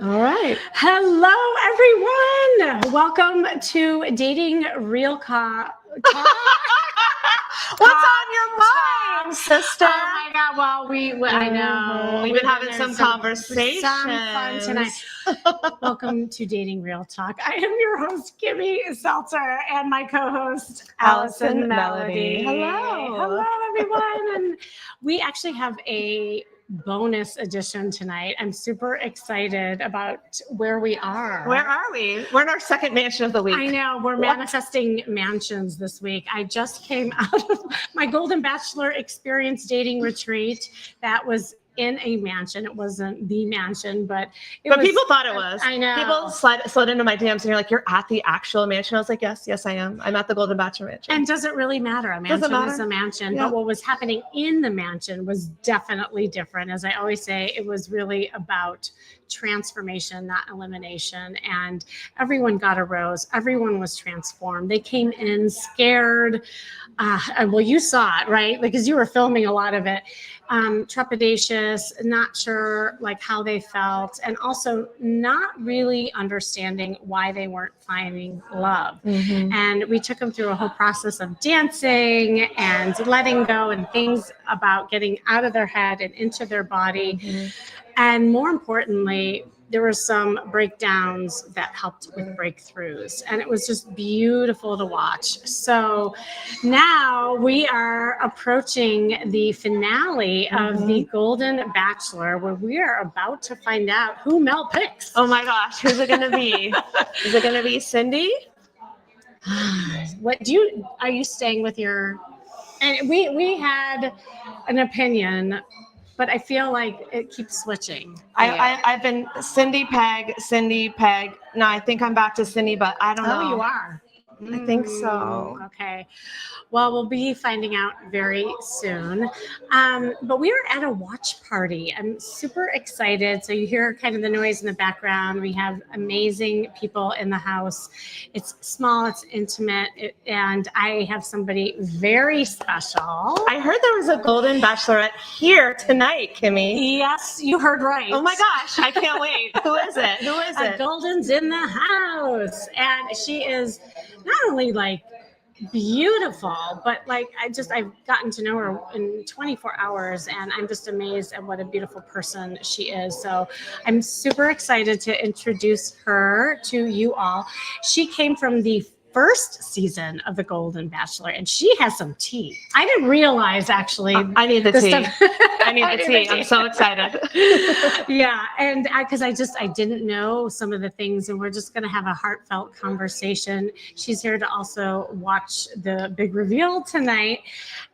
All right. Hello, everyone. Welcome to Dating Real Talk. What's on your mind, sister? Oh my God! Well, I know We've been having some conversations. Some fun tonight. Welcome to Dating Real Talk. I am your host, Kimmy Seltzer, and my co-host, Allison Melody. Hello, everyone. And we actually have a bonus edition tonight. I'm super excited about where we are. Where are we? We're in our second mansion of the week. I know. We're manifesting mansions this week. I just came out of my Golden Bachelor experience dating retreat. That was in a mansion. It wasn't the mansion, but people thought it was. I know. People slid into my DMs and you're like, you're at the actual mansion. I was like, yes, I am. I'm at the Golden Bachelor mansion. And does it really matter? A mansion is a mansion. Yeah. But what was happening in the mansion was definitely different. As I always say, it was really about transformation, not elimination. And everyone got a rose. Everyone was transformed. They came in scared. Well, you saw it, right? Because you were filming a lot of it. Trepidatious, not sure like how they felt, and also not really understanding why they weren't finding love. Mm-hmm. And we took them through a whole process of dancing and letting go and things about getting out of their head and into their body. Mm-hmm. And more importantly, there were some breakdowns that helped with breakthroughs, and it was just beautiful to watch. So now we are approaching the finale of the Golden Bachelor, where we are about to find out who Mel picks. Oh my gosh, who's it going to be? Is it going to be Cindy? Are you staying with your, and we had an opinion, but I feel like it keeps switching. I've been Cindy Peg. No, I think I'm back to Cindy, but I don't know. Oh, you are? I think so. Okay. Well, we'll be finding out very soon. But we are at a watch party. I'm super excited. So you hear kind of the noise in the background. We have amazing people in the house. It's small, it's intimate, and I have somebody very special. I heard there was a Golden Bachelorette here tonight, Kimmy. Yes, you heard right. Oh my gosh, I can't wait. Who is it? Golden's in the house. And she is not only like beautiful, but like I've gotten to know her in 24 hours, and I'm just amazed at what a beautiful person she is. So I'm super excited to introduce her to you all. She came from the first season of the Golden Bachelor, and she has some tea. I didn't realize actually. I need the tea. I need the tea. I'm so excited. Yeah, and because I didn't know some of the things, and we're just going to have a heartfelt conversation. She's here to also watch the big reveal tonight,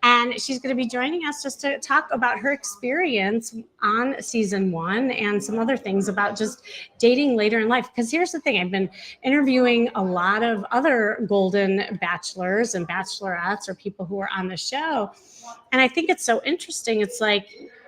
and she's going to be joining us just to talk about her experience on season 1 and some other things about just dating later in life. Because here's the thing, I've been interviewing a lot of other Golden Bachelors and Bachelorettes or people who are on the show, and I think it's so interesting. It's like,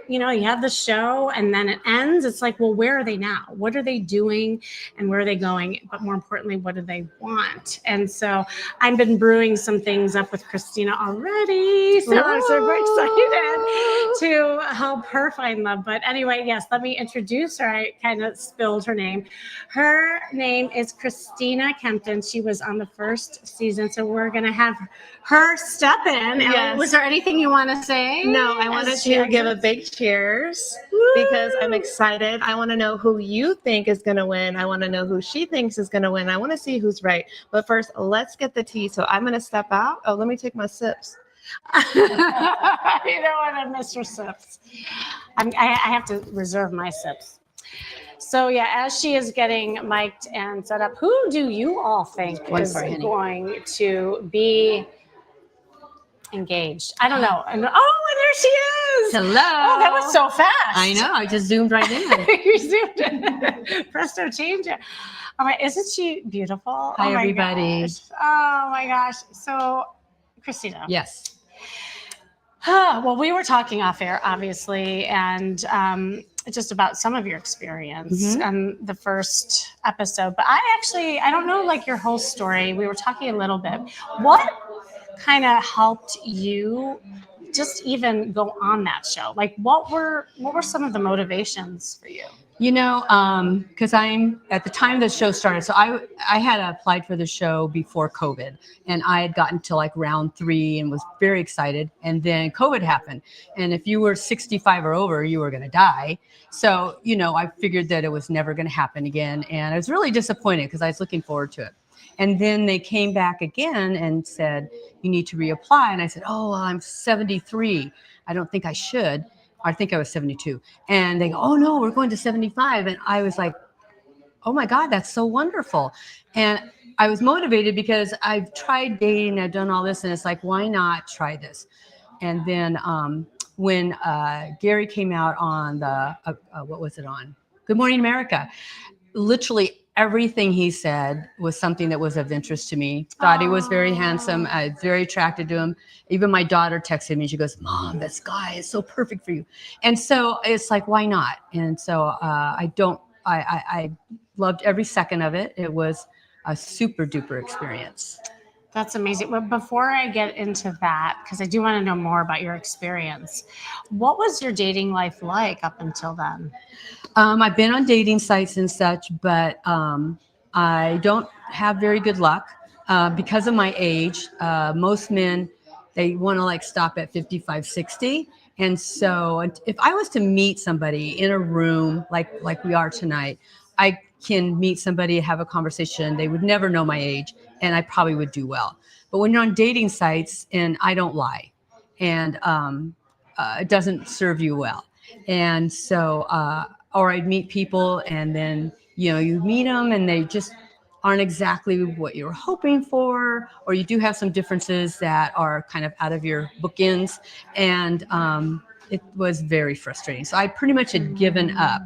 you know, you have the show and then it ends. It's like, well, where are they now? What are they doing and where are they going? But more importantly, what do they want? And so I've been brewing some things up with Christina already. So I'm super excited to help her find love. But anyway, yes, let me introduce her. I kind of spilled her name. Her name is Christina Kempton. She was on the first season. So we're going to have her step in. Yes. Was there anything you want to say? No, I wanted to give a big cheers because I'm excited. I want to know who you think is going to win. I want to know who she thinks is going to win. I want to see who's right. But first, let's get the tea. So I'm going to step out. Oh, let me take my sips. You know what? I miss your sips. I have to reserve my sips. So yeah, as she is getting mic'd and set up, who do you all think is going to be engaged? I don't know. And there she is. Hello. Oh, that was so fast. I know. I just zoomed right in. You zoomed in. Presto change it. All right. Isn't she beautiful? Hi, everybody. Gosh. Oh my gosh. So, Christina. Yes. Well, we were talking off air, obviously, and just about some of your experience on the first episode. But I don't know like your whole story. We were talking a little bit. What kind of helped you just even go on that show? Like, what were some of the motivations for you? Because I'm at the time the show started, so I had applied for the show before COVID, and I had gotten to like round 3 and was very excited, and then COVID happened, and if you were 65 or over, you were going to die. So I figured that it was never going to happen again, and I was really disappointed because I was looking forward to it. And then they came back again and said, you need to reapply, and I said, oh, well, I'm 73. I don't think I should. I think I was 72. And they go, oh no, we're going to 75. And I was like, oh my God, that's so wonderful. And I was motivated because I've tried dating, I've done all this, and it's like, why not try this? And then when Gary came out on the, what was it on? Good Morning America, literally everything he said was something that was of interest to me. Thought he was very handsome. I was very attracted to him. Even my daughter texted me. She goes, Mom, this guy is so perfect for you. And so it's like, why not? And so I loved every second of it. It was a super duper experience. That's amazing. But before I get into that, because I do want to know more about your experience, what was your dating life like up until then? I've been on dating sites and such, but I don't have very good luck because of my age. Most men, they want to like stop at 55, 60. And so if I was to meet somebody in a room like we are tonight, I can meet somebody, have a conversation. They would never know my age, and I probably would do well. But when you're on dating sites, and I don't lie, and it doesn't serve you well. And so, or I'd meet people, and then you meet them, and they just aren't exactly what you're hoping for, or you do have some differences that are kind of out of your bookends, and it was very frustrating. So I pretty much had given up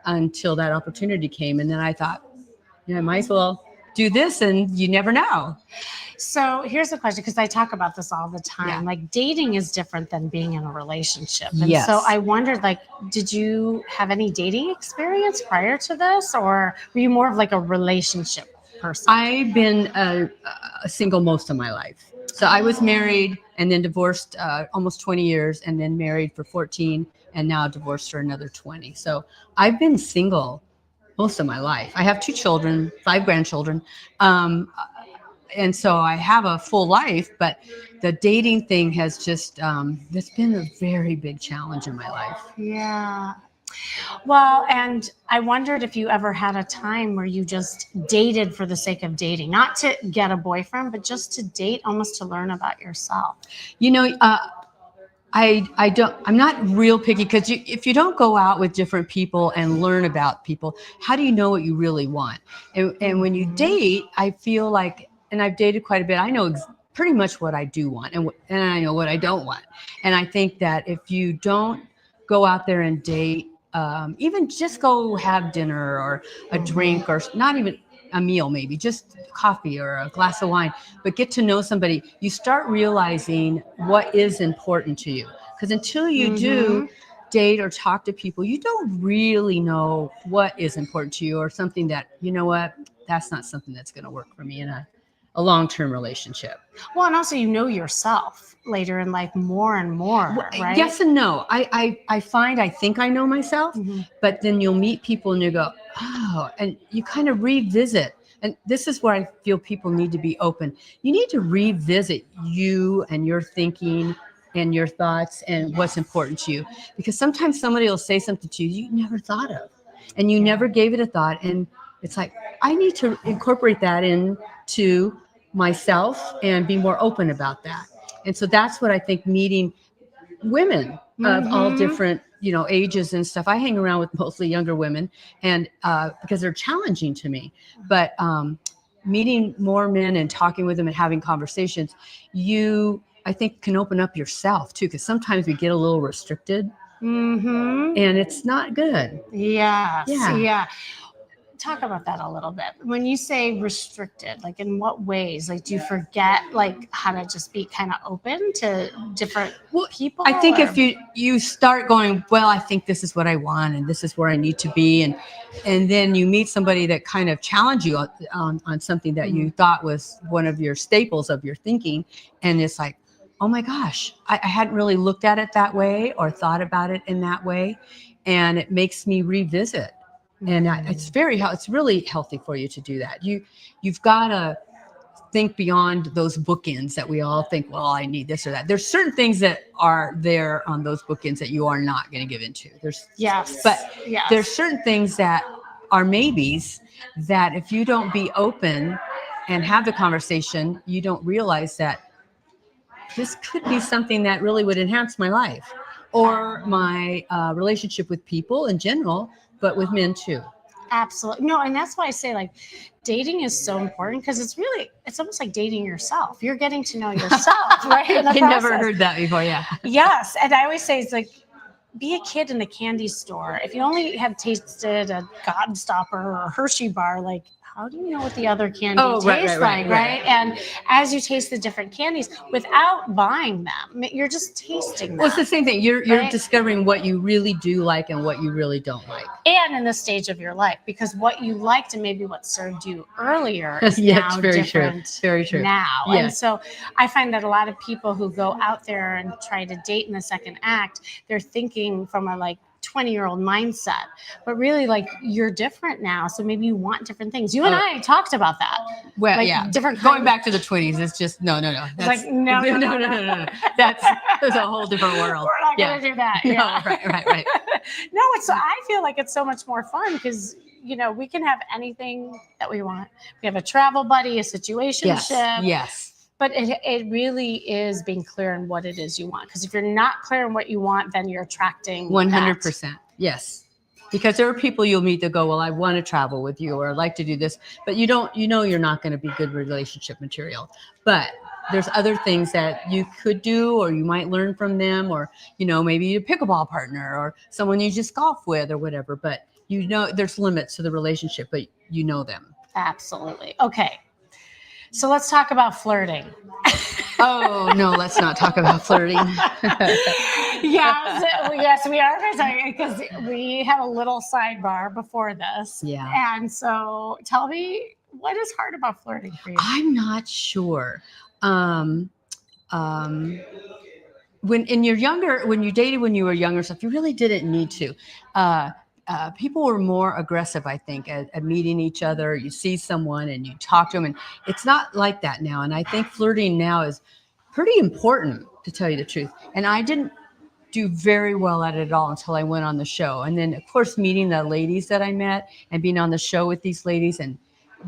until that opportunity came, and then I thought, I might as well do this, and you never know. So here's a question, because I talk about this all the time. Yeah. Like, dating is different than being in a relationship. And Yes. so I wondered, like, did you have any dating experience prior to this, or were you more of like a relationship person? I've been a single most of my life. So I was married and then divorced almost 20 years, and then married for 14, and now divorced for another 20. So I've been single most of my life. I have 2 children, 5 grandchildren. And so I have a full life, but the dating thing has just, it's been a very big challenge in my life. Yeah. Well, and I wondered if you ever had a time where you just dated for the sake of dating, not to get a boyfriend, but just to date, almost to learn about yourself. I'm not real picky, because if you don't go out with different people and learn about people, how do you know what you really want? And when you date, I feel like, and I've dated quite a bit, I know pretty much what I do want, and I know what I don't want. And I think that if you don't go out there and date, even just go have dinner or a drink, or not even a meal, maybe just coffee or a glass of wine, but get to know somebody, you start realizing what is important to you. Because until you do date or talk to people, you don't really know what is important to you, or something that, that's not something that's going to work for me in a long-term relationship. Well, and also yourself later in life more and more, right? Yes and no. I find I think I know myself, but then you'll meet people and you go, oh, and you kind of revisit. And this is where I feel people need to be open. You need to revisit you and your thinking and your thoughts and what's important to you. Because sometimes somebody will say something to you never thought of, and you never gave it a thought. And it's like, I need to incorporate that into myself and be more open about that. And so that's what I think, meeting women of all different, ages and stuff. I hang around with mostly younger women, and because they're challenging to me. But meeting more men and talking with them and having conversations, I think, can open up yourself too, because sometimes we get a little restricted, and it's not good. Yes. Yeah. Talk about that a little bit. When you say restricted, like, in what ways? Like, do you forget like how to just be kind of open to different people? I think if you start going, well, I think this is what I want, and this is where I need to be, and then you meet somebody that kind of challenge you on something that you thought was one of your staples of your thinking, and it's like, oh my gosh, I hadn't really looked at it that way or thought about it in that way. And it makes me revisit. And it's really healthy for you to do that. You've got to think beyond those bookends that we all think, well, I need this or that. There's certain things that are there on those bookends that you are not going to give into. But there's certain things that are maybes that if you don't be open and have the conversation, you don't realize that this could be something that really would enhance my life or my relationship with people in general, but with men too. Absolutely. No, and that's why I say like dating is so important because it's almost like dating yourself. You're getting to know yourself, right? I never heard that before. Yeah. Yes. And I always say it's like, be a kid in the candy store. If you only have tasted a Godstopper or a Hershey bar, like, how do you know what the other candy tastes like, right? And as you taste the different candies without buying them, you're just tasting them. Well, it's the same thing. You're discovering what you really do like and what you really don't like. And in the stage of your life, because what you liked and maybe what served you earlier is now very different true. Very true. now. Yeah. And so I find that a lot of people who go out there and try to date in the second act, they're thinking from a like 20-year-old mindset, but really like you're different now. So maybe you want different things. You and I talked about that. Well, like, yeah. Different going back to the 20s, it's just no. It's like no. That's a whole different world. We're not gonna do that. Yeah. No, right. No, it's so I feel like it's so much more fun because we can have anything that we want. We have a travel buddy, a situationship. Yes. But it really is being clear on what it is you want. Because if you're not clear on what you want, then you're attracting 100%. Yes. Because there are people you'll meet that go, well, I want to travel with you or I'd like to do this. But you're not going to be good relationship material. But there's other things that you could do or you might learn from them or, maybe a pickleball partner or someone you just golf with or whatever. But there's limits to the relationship, but you know them. Absolutely. Okay. So let's talk about flirting. Oh, no, let's not talk about flirting. Yes, we are because we had a little sidebar before this. Yeah. And so tell me, what is hard about flirting for you? I'm not sure. When you dated when you were younger, stuff, you really didn't need to. People were more aggressive, I think, at meeting each other. You see someone and you talk to them, and it's not like that now. And I think flirting now is pretty important, to tell you the truth. And I didn't do very well at it at all until I went on the show. And then, of course, meeting the ladies that I met and being on the show with these ladies, and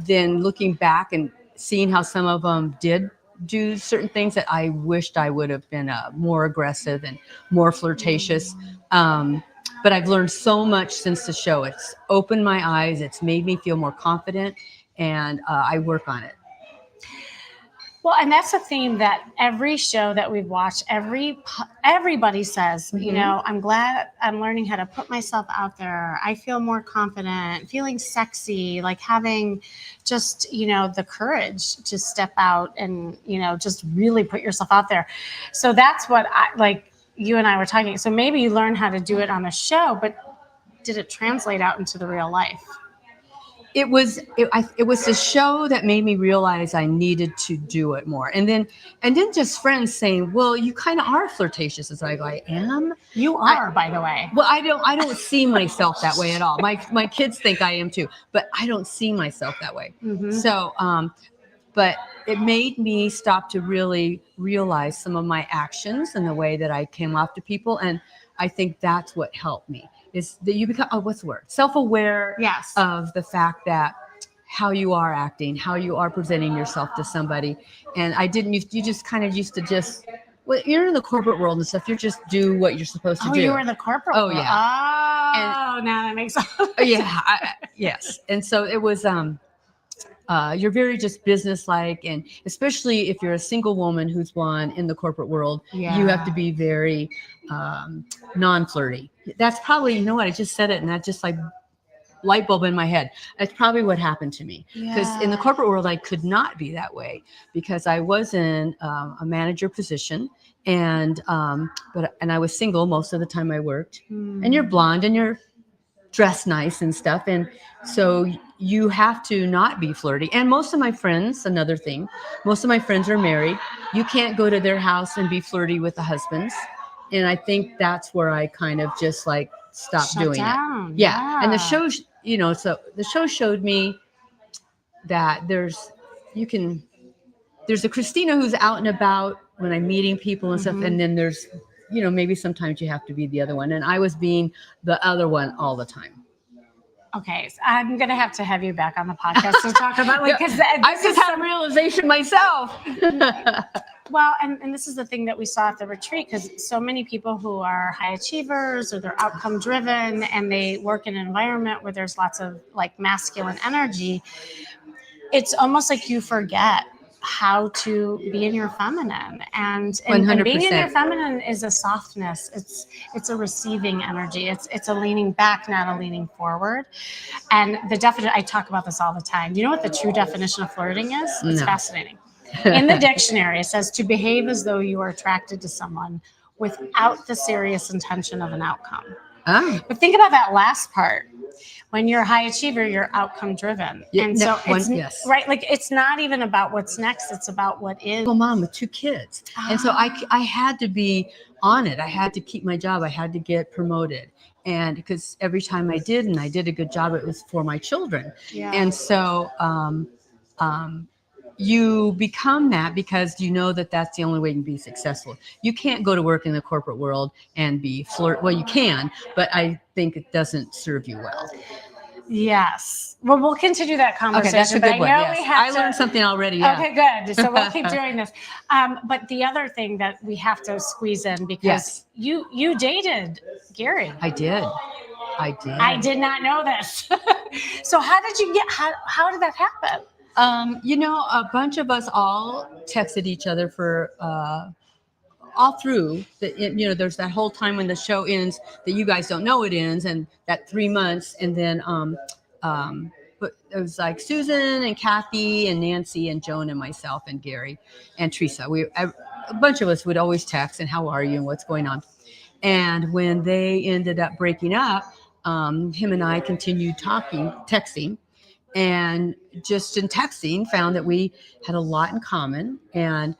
then looking back and seeing how some of them did do certain things that I wished I would have been more aggressive and more flirtatious. But I've learned so much since the show. It's opened my eyes. It's made me feel more confident, and I work on it. Well, and that's a theme that every show that we've watched, everybody says, I'm glad I'm learning how to put myself out there. I feel more confident, feeling sexy, like having just, the courage to step out and, just really put yourself out there. So that's what you and I were talking. So maybe you learned how to do it on the show, but did it translate out into the real life? It was the show that made me realize I needed to do it more. And then just friends saying, well, you kind of are flirtatious. As I go, I am. You are, by the way. Well, I don't see myself that way at all. My kids think I am too, but I don't see myself that way. Mm-hmm. So, but it made me stop to really realize some of my actions and the way that I came off to people. And I think that's what helped me, is that you become, what's the word? Self-aware of the fact that how you are acting, how you are presenting yourself to somebody. And you just kind of used to well, you're in the corporate world and stuff. You just do what you're supposed to do. Oh, you were in the corporate world. Yeah. Oh, now that makes sense. Yeah. Yes. And so it was, you're very just businesslike, and especially if you're a single woman who's one in the corporate world, you have to be very non-flirty. That's probably, you know what, I just said it and that just like light bulb in my head. That's probably what happened to me, because in the corporate world, I could not be that way because I was in a manager position, and I was single most of the time I worked. And you're blonde and you're dress nice and stuff. And so you have to not be flirty. And most of my friends, another thing, most of my friends are married. You can't go to their house and be flirty with the husbands. And I think that's where I kind of just like stopped Shut doing down. it. Yeah. And the show, so the show showed me that there's a Christina who's out and about when I'm meeting people and stuff. And then there's, maybe sometimes you have to be the other one. And I was being the other one all the time. Okay, so I'm gonna have to have you back on the podcast to talk about because I just had a realization myself. Well, and this is the thing that we saw at the retreat, because so many people who are high achievers or they're outcome driven and they work in an environment where there's lots of like masculine energy, it's almost like you forget how to be in your feminine, and being in your feminine is a softness. It's a receiving energy. It's a leaning back, not a leaning forward. And I talk about this all the time. Do you know what the true definition of flirting is? It's fascinating. In the dictionary, it says to behave as though you are attracted to someone without the serious intention of an outcome. Oh. But think about that last part. When you're a high achiever, you're outcome driven. Yeah, and so it's right. Like it's not even about what's next. It's about what is. Well, mom with 2 kids. And so I had to be on it. I had to keep my job. I had to get promoted. And because every time I did, and I did a good job, it was for my children. Yeah. And so, you become that because you know that that's the only way you can be successful. You can't go to work in the corporate world and be Well, you can, but I think it doesn't serve you well. Yes. Well, we'll continue that conversation. Okay, that's a good one. Yes. I learned something already. Yeah. Okay, good. So we'll keep doing this. But the other thing that we have to squeeze in, because you dated Gary. I did. I did not know this. So how did that happen? A bunch of us all texted each other for all through there's that whole time when the show ends that you guys don't know it ends, and that 3 months, and then but it was like Susan and Kathy and Nancy and Joan and myself and Gary and Teresa. A bunch of us would always text and how are you and what's going on. And when they ended up breaking up, him and I continued texting. And just in texting found that we had a lot in common. And,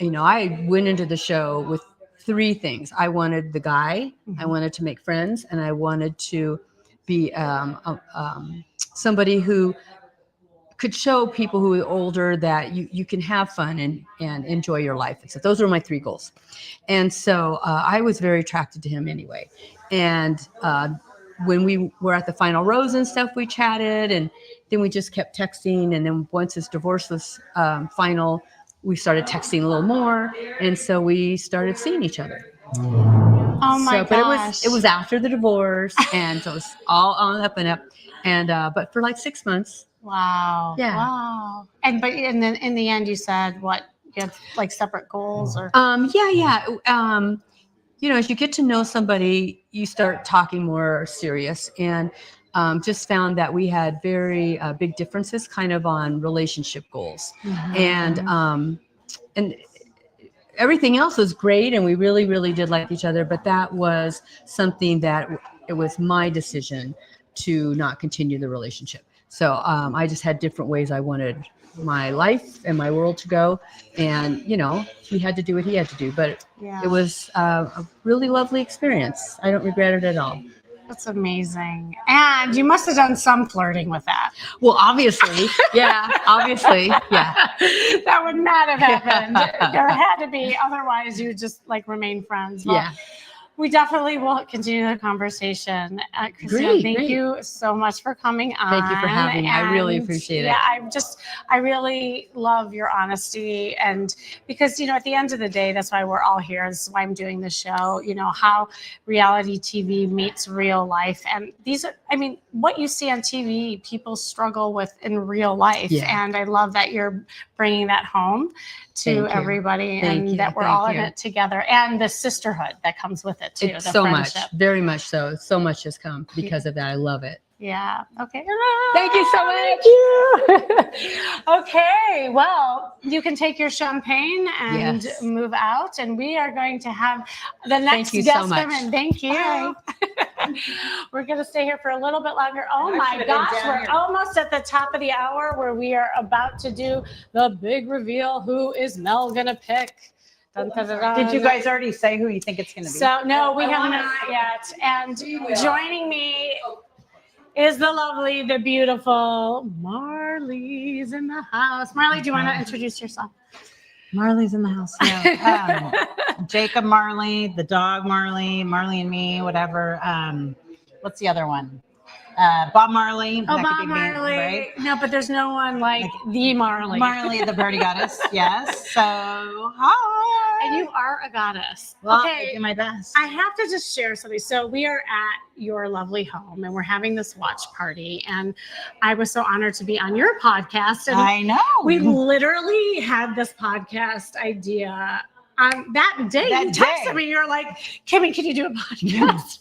I went into the show with 3 things. I wanted the guy, I wanted to make friends, and I wanted to be somebody who could show people who are older that you can have fun and enjoy your life. And so those were my 3 goals. And so I was very attracted to him anyway. And when we were at the final rose and stuff, we chatted, and then we just kept texting. And then once his divorce was final, we started texting a little more. And so we started seeing each other. Oh my gosh. But it was after the divorce. And so it was all on up and up. And, but for like 6 months. Wow. Yeah. Wow. And then in the end, you said what? You had like separate goals or? Yeah. As you get to know somebody, you start talking more serious, and just found that we had very big differences kind of on relationship goals. And everything else was great, and we really, really did like each other. But that was something that it was my decision to not continue the relationship. So I just had different ways I wanted my life and my world to go. And, he had to do what he had to do. But it was a really lovely experience. I don't regret it at all. That's amazing. And you must have done some flirting with that. Well, obviously. Yeah, obviously. Yeah. That would not have happened. There had to be. Otherwise, you would just remain friends. Well, yeah. We definitely will continue the conversation. Christina, thank you so much for coming on. Thank you for having me. I really appreciate it. Yeah, I really love your honesty. And because, at the end of the day, that's why we're all here. This is why I'm doing the show, how reality TV meets real life. And what you see on TV, people struggle with in real life. Yeah. And I love that you're bringing that home to everybody, and that we're all in it together, and the sisterhood that comes with it too. It's so much, very much so. So much has come because of that. I love it. Yeah. Okay. Thank you so much. Okay. Well, you can take your champagne and move out, and we are going to have the next guest come in. Thank you. Bye. We're going to stay here for a little bit longer. Oh I my should've been gosh, down we're here. almost at the top of the hour where we are about to do the big reveal. Who is Mel going to pick? Dun, dun, dun, dun. Did you guys already say who you think it's going to be? So, no, we have not yet. And joining me is the lovely, the beautiful Marley's in the house. Marley, do you want to introduce yourself? Marley's in the house. Yeah. Jacob Marley, the dog Marley, Marley and me, whatever. What's the other one? Bob Marley. Oh, That could Bob be me, Marley. right? No, but there's no one like the Marley. Marley, the party goddess. Yes. So, hi. And you are a goddess. Well, Okay. I do my best. I have to just share something. So we are at your lovely home and we're having this watch party. And I was so honored to be on your podcast. And I know. we literally had this podcast idea on that day. That You texted day. me. You're like, Kimmy, can you do a podcast?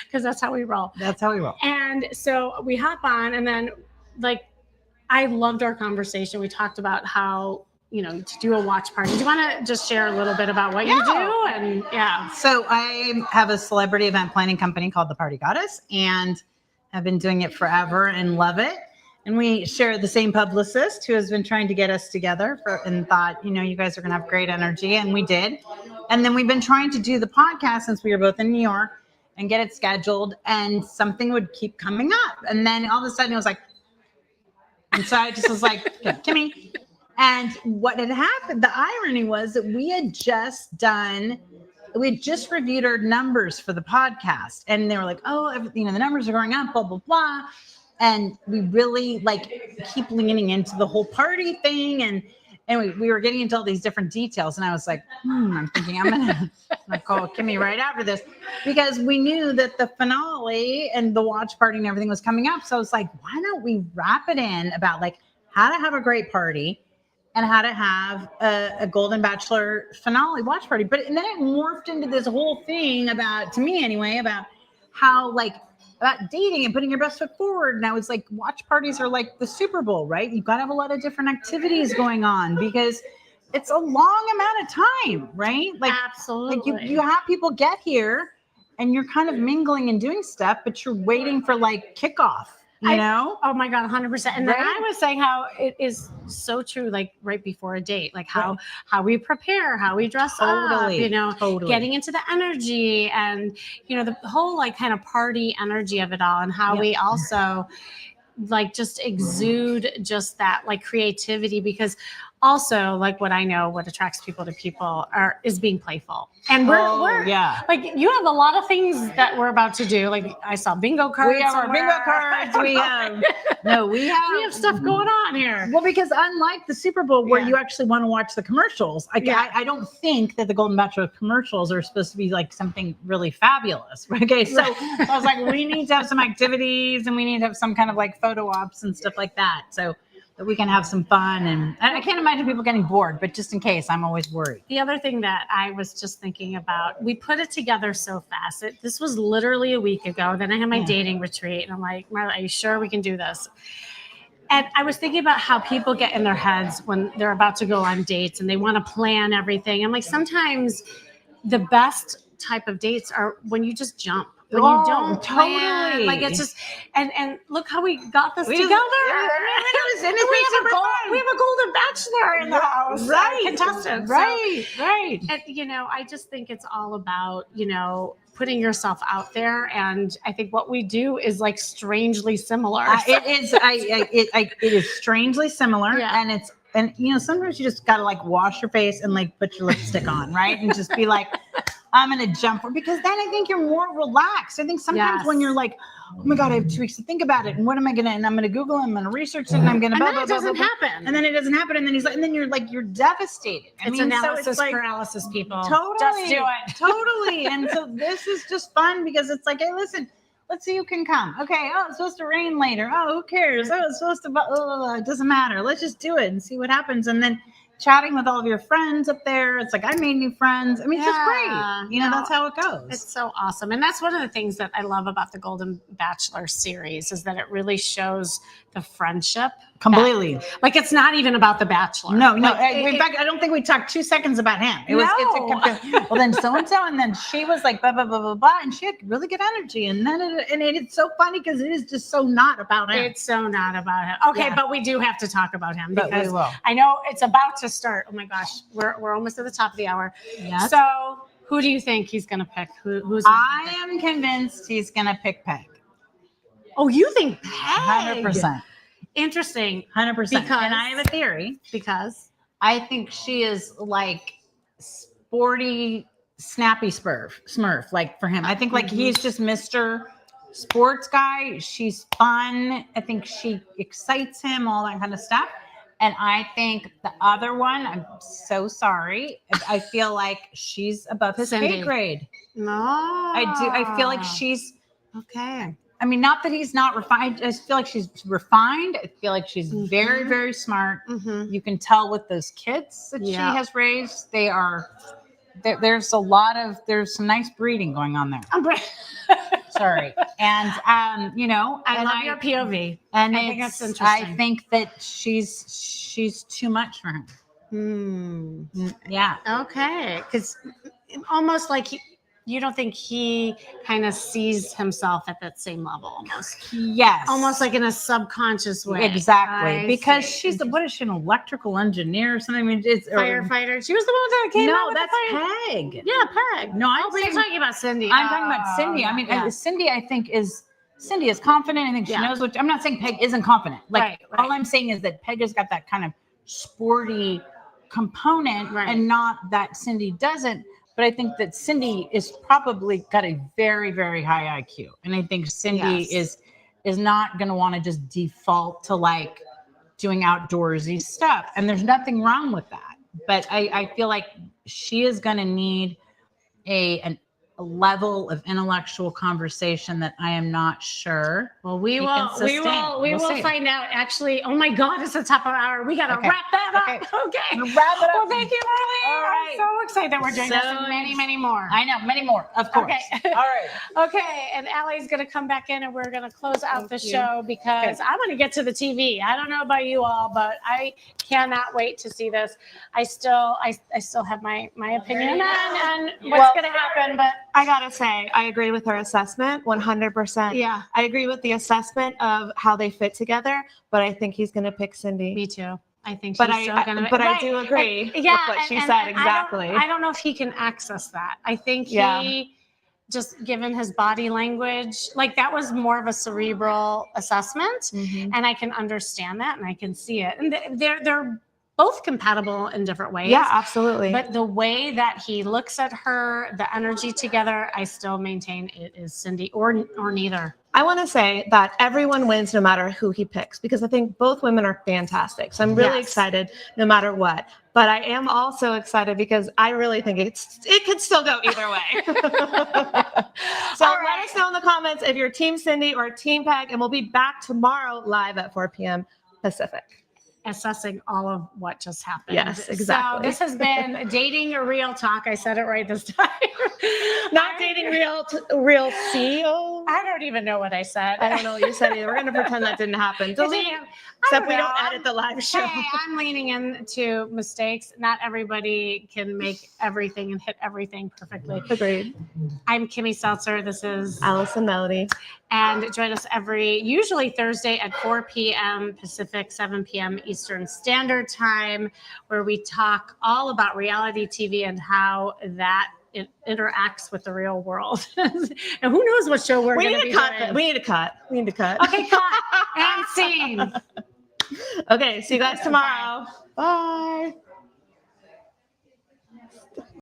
Because that's how we roll. That's how we roll. And so we hop on, and then like I loved our conversation. We talked about how, you know, to do a watch party. Do you want to just share a little bit about what you do? And yeah. So I have a celebrity event planning company called The Party Goddess, and have been doing it forever and love it. And we share the same publicist who has been trying to get us together and thought, you know, you guys are going to have great energy. And we did. And then we've been trying to do the podcast since we were both in New York and get it scheduled, and something would keep coming up. And then all of a sudden it was like, and so I just was like, Kimmy. And what had happened, the irony was that we had just reviewed our numbers for the podcast, and they were like, oh, you know, the numbers are going up, blah, blah, blah. And we really like keep leaning into the whole party thing. And we were getting into all these different details. And I was like, I'm thinking I'm going to call Kimmy right after this, because we knew that the finale and the watch party and everything was coming up. So I was like, why don't we wrap it in about like how to have a great party and how to have a Golden Bachelor finale watch party. And then it morphed into this whole thing about, to me anyway, about how like, about dating and putting your best foot forward. And I was like, watch parties are like the Super Bowl, right? You've got to have a lot of different activities going on because it's a long amount of time, right? Like, absolutely. Like you have people get here and you're kind of mingling and doing stuff, but you're waiting for like kickoff. You know? Oh my God, 100%. And then Right? I was saying how it is so true, like right before a date, like how we prepare, how we dress up, you know, getting into the energy and, you know, the whole like kind of party energy of it all, and how we also like just exude just that like creativity, because also like what I know, what attracts people to people is being playful. And we're like, you have a lot of things that we're about to do. Like I saw bingo cards. We have our bingo cards. We have stuff going on here. Well, because unlike the Super Bowl where you actually want to watch the commercials, I don't think that the Golden Bachelor commercials are supposed to be like something really fabulous. Okay, so I was like, we need to have some activities and we need to have some kind of like photo ops and stuff like that. So that we can have some fun. And I can't imagine people getting bored, but just in case, I'm always worried. The other thing that I was just thinking about, we put it together so fast. This was literally a week ago. Then I had my dating retreat, and I'm like, Marley, are you sure we can do this? And I was thinking about how people get in their heads when they're about to go on dates and they want to plan everything. I'm like, sometimes the best type of dates are when you just jump. When you don't plan, totally. like it's just, and look how we got this together. We have a Golden Bachelor in the house, right? Contestant, right. And you know, I just think it's all about, you know, putting yourself out there, and I think what we do is like strangely similar. It is strangely similar, and you know, sometimes you just gotta like wash your face and like put your lipstick on, right, and just be like, I'm going to jump for, because then I think you're more relaxed. I think sometimes when you're like, oh my God, I have 2 weeks to think about it. And what am I going to, and I'm going to Google, I'm going to research it, and I'm going to, and then it doesn't happen. And then it doesn't happen. And then he's like, and then you're like, you're devastated. It's analysis paralysis, people. Totally. Just do it. Totally. And so this is just fun because it's like, hey, listen, let's see who can come. Okay. Oh, it's supposed to rain later. Oh, who cares? Oh, it's supposed to, it doesn't matter. Let's just do it and see what happens. And then chatting with all of your friends up there. It's like, I made new friends. I mean, it's just great. You know, that's how it goes. It's so awesome. And that's one of the things that I love about the Golden Bachelor series, is that it really shows the friendship Completely. Like it's not even about the Bachelor. No. Like, In fact, I don't think we talked 2 seconds about him. It's well, then so and so, and then she was like blah blah blah blah blah, and she had really good energy, and then it's so funny because it is just so not about him. It's so not about him. Okay, Yeah. but we do have to talk about him But we because will. I know it's about to start. Oh my gosh, we're almost at the top of the hour. Yes. So who do you think he's gonna pick? Who's? I am convinced he's gonna pick Peg. Oh, you think Peg? 100%. Interesting. 100%. Because- And I have a theory. Because I think she is like sporty, snappy Smurf. Like for him, I think like he's just Mr. Sports guy. She's fun. I think she excites him, all that kind of stuff. And I think the other one, I'm so sorry. I feel like she's above his Cindy. pay grade. no, I feel like she's. okay. I mean, not that he's not refined. I just feel like she's refined. I feel like she's very, very smart. Mm-hmm. You can tell with those kids that Yeah. she has raised. They are. There's some nice breeding going on there. Sorry, and you know, I and love your POV. And I think that's I interesting. think that she's too much for him. Yeah. Okay, because almost like you don't think he kind of sees himself at that same level, Yes. almost like in a subconscious way. Exactly. I Because see. what is she, an electrical engineer or something? I mean, it's Firefighter. She was the one that came out No, with that's the fire. Peg. Yeah, Peg. No, I'm but you're saying- talking about Cindy. I'm talking about Cindy. I mean, yeah. Cindy, I think Cindy is confident. I think she Yeah. knows what. I'm not saying Peg isn't confident. Like Right. all I'm saying is that Peg has got that kind of sporty component, Right. and not that Cindy doesn't. But I think that Cindy is probably got a very, very high IQ, and I think Cindy Yes. is not going to want to just default to like doing outdoorsy stuff. And there's nothing wrong with that. But I feel like she is going to need a level of intellectual conversation that I am not sure. Well, we can will sustain. We'll see. find out. Actually, oh my God, it's the top of the hour. We got to Okay. wrap that Okay. up. Okay. Wrap it up. Well, thank you, Marley. All right. I'm so excited that we're doing this So and many, many more. I know, many more, of course. Okay. All right. Okay, and Allie's going to come back in and we're going to close out the you. show because I want to get to the TV. I don't know about you all, but I cannot wait to see this. I still have my opinion on what's going to happen, but I gotta say, I agree with her assessment 100%. yeah, I agree with the assessment of how they fit together, but I think he's gonna pick Cindy. me too. I think But he's still going to I do agree with what she said exactly. I don't know if he can access that. I think Yeah. he just given his body language, like that was more of a cerebral assessment. Mhm. And I can understand that and I can see it. And they're both compatible in different ways. Yeah, absolutely. But the way that he looks at her, the energy together, I still maintain it is Cindy or neither. I want to say that everyone wins no matter who he picks because I think both women are fantastic. So I'm really Yes. excited no matter what. But I am also excited because I really think it could still go either way. So All let right. us know in the comments if you're Team Cindy or Team Peg, and we'll be back tomorrow live at 4 p.m. Pacific. Assessing all of what just happened. Yes, exactly. So this has been Dating a Real Talk. I said it right this time. Not dating real CEO. I don't even know what I said. I don't know what you said either. We're going to pretend that didn't happen. Delete. Except we don't edit the live show. Hey, I'm leaning into mistakes. Not everybody can make everything and hit everything perfectly. Agreed. I'm Kimmy Seltzer. This is Allison Melody. and join us usually Thursday at 4 p.m. Pacific, 7 p.m. Eastern Standard Time, where we talk all about reality TV and how that it interacts with the real world. And who knows what show we're We going to need be to cut. doing. We need to cut. We need to cut. Okay, cut and scene. Okay. See you guys tomorrow. Bye.